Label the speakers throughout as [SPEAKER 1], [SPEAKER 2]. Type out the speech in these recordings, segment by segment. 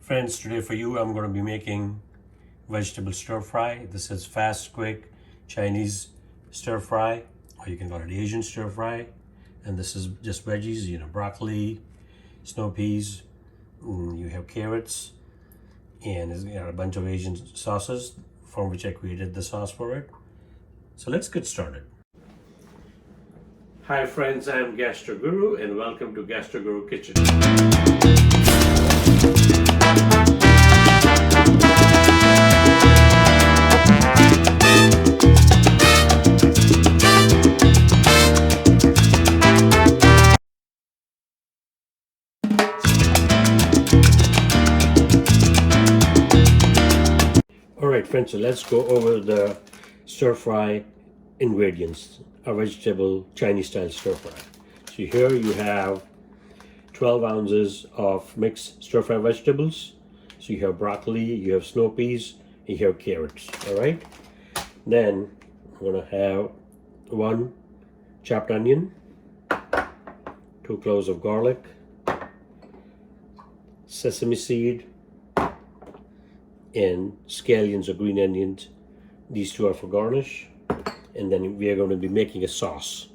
[SPEAKER 1] Friends, today for you I'm going to be making vegetable stir fry. This is fast, quick Chinese stir fry, or you can call it Asian stir fry. And this is just veggies, broccoli, snow peas, you have carrots, and it's got a bunch of Asian sauces from which I created the sauce for it. So let's get started. Hi friends, I'm Gastro Guru and welcome to Gastro Guru Kitchen. Alright friends, so let's go over the stir fry ingredients, a vegetable Chinese style stir fry. So here you have 12 ounces of mixed stir fry vegetables. So you have broccoli, you have snow peas, you have carrots. Alright, then I'm gonna have 1 chopped onion, 2 cloves of garlic, sesame seed, and scallions or green onions. These 2 are for garnish. And then we are going to be making a sauce.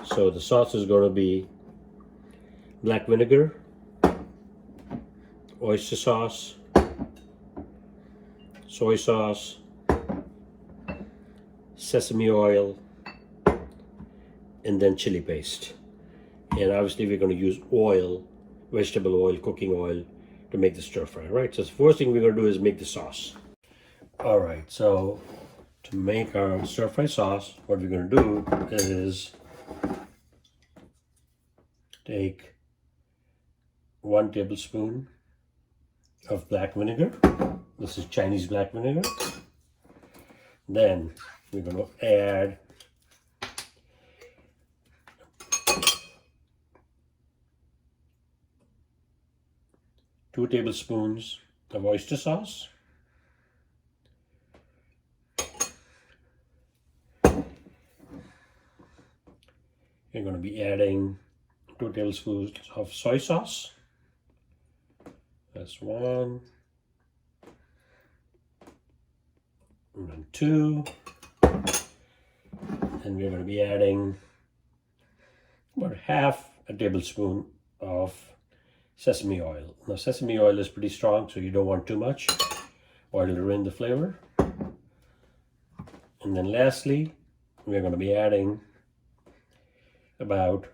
[SPEAKER 1] So the sauce is going to be black vinegar, oyster sauce, soy sauce, sesame oil, and then chili paste. And obviously we're going to use oil, vegetable oil, cooking oil, to make the stir fry, right? So the first thing we're going to do is make the sauce. All right, so to make our stir fry sauce, what we're going to do is take 1 tablespoon of black vinegar. This is Chinese black vinegar. Then we're going to add 2 tablespoons of oyster sauce. You're going to be adding 2 tablespoons of soy sauce. That's 1. And then 2. And we're going to be adding about half a tablespoon of sesame oil. Now sesame oil is pretty strong, so you don't want too much, or it'll ruin the flavor. And then lastly, we're going to be adding about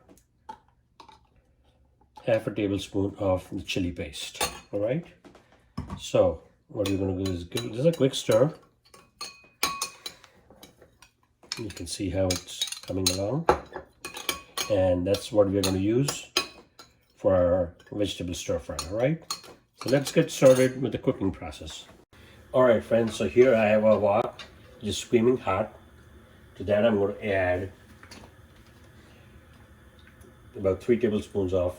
[SPEAKER 1] half a tablespoon of the chili paste. All right, so what we're going to do is give this a quick stir. You can see how it's coming along, and that's what we're going to use for our vegetable stir fry. All right, so let's get started with the cooking process. All right friends, so here I have a wok just screaming hot. To that I'm going to add about 3 tablespoons of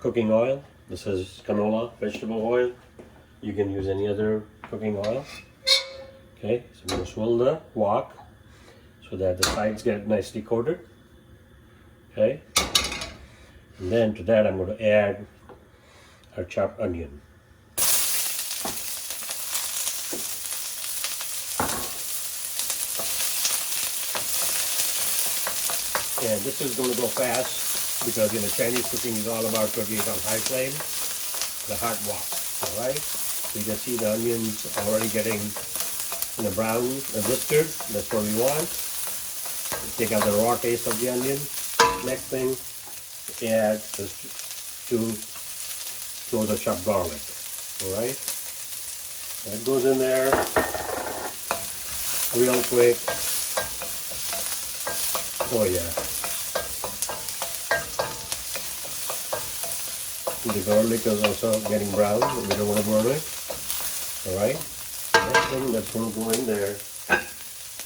[SPEAKER 1] cooking oil. This is canola vegetable oil. You can use any other cooking oil. Okay, so I'm going to swirl the wok so that the sides get nicely coated. Okay, and then to that I'm going to add our chopped onion. And this is going to go fast because Chinese cooking is all about cooking it on high flame, the hot wok. All right, so you can see the onions already getting brown and blistered. That's what we want. Take out the raw taste of the onion. Next thing, add just 2 cloves of chopped garlic. All right, that goes in there real quick. Oh yeah, the garlic is also getting brown. We don't want to burn it. All right, next thing that's going to go in there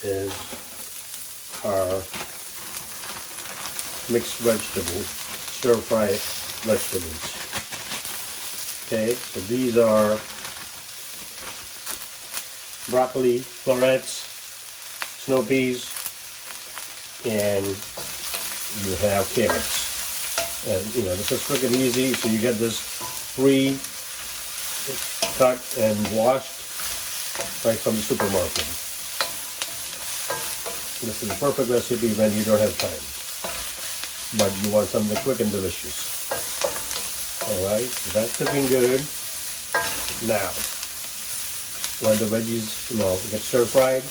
[SPEAKER 1] is our mixed vegetables, stir fry vegetables. Okay, so these are broccoli, florets, snow peas, and you have carrots. And this is quick and easy, so you get this free cut and washed right from the supermarket. This is a perfect recipe when you don't have time, but you want something quick and delicious. Alright, that's looking good. Now, when the veggies, get stir-fried,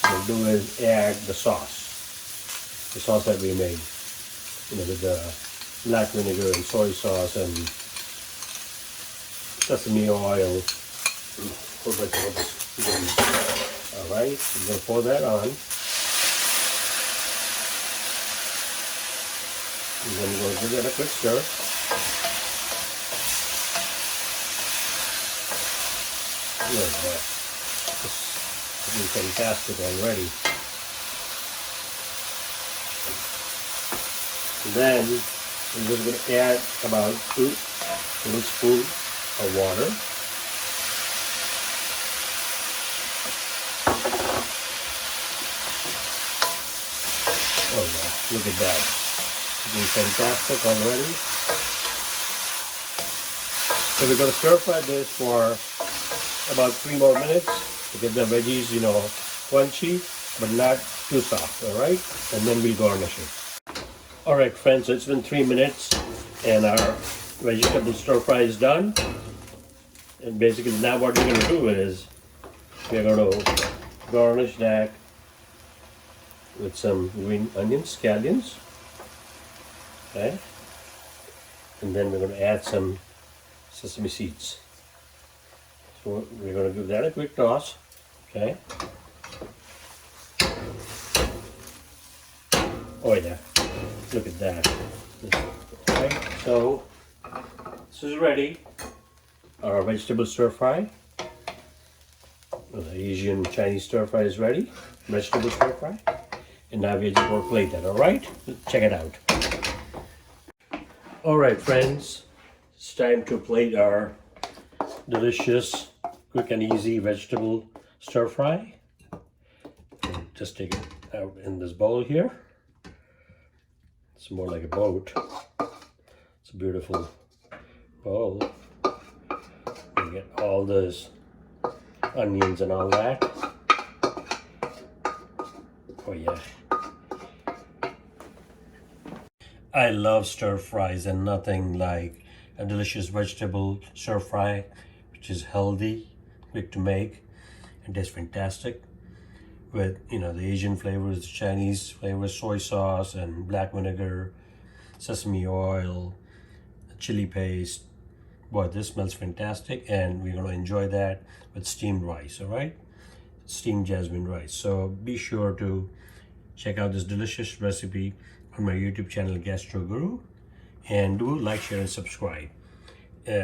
[SPEAKER 1] what we'll do is add the sauce that we made, with the black vinegar and soy sauce and sesame oil. Alright, we're going to pour that on. And then we're going to give that a quick stir. Look at that. This is fantastic already. Then we're just going to add about 2 tablespoons of water. Oh yeah, look at that. It's fantastic already. So we're going to stir fry this for about 3 more minutes to get the veggies, crunchy, but not too soft, alright? And then we'll garnish it. Alright friends, so it's been 3 minutes and our vegetable stir fry is done. And basically now what we're going to do is we're going to garnish that with some green onions, scallions. Okay? And then we're going to add some sesame seeds. So we're going to give that a quick toss. Okay? Oh yeah, look at that. Okay, so this is ready. Our vegetable stir fry. The Asian Chinese stir fry is ready. Vegetable stir fry. And now we're just going to plate that, alright? Check it out. Alright friends, it's time to plate our delicious, quick and easy vegetable stir fry. Just take it out in this bowl here. It's more like a boat. It's a beautiful bowl. You get all those onions and all that. Oh yeah. I love stir fries, and nothing like a delicious vegetable stir fry, which is healthy, quick to make, and tastes fantastic. With the Asian flavors, the Chinese flavors, soy sauce and black vinegar, sesame oil, chili paste. Boy, this smells fantastic, and we're going to enjoy that with steamed rice, all right? Steamed jasmine rice. So be sure to check out this delicious recipe on my YouTube channel, Gastro Guru, and do like, share, and subscribe.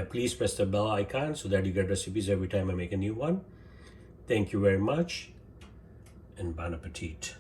[SPEAKER 1] Please press the bell icon so that you get recipes every time I make a new one. Thank you very much, and bon appetit.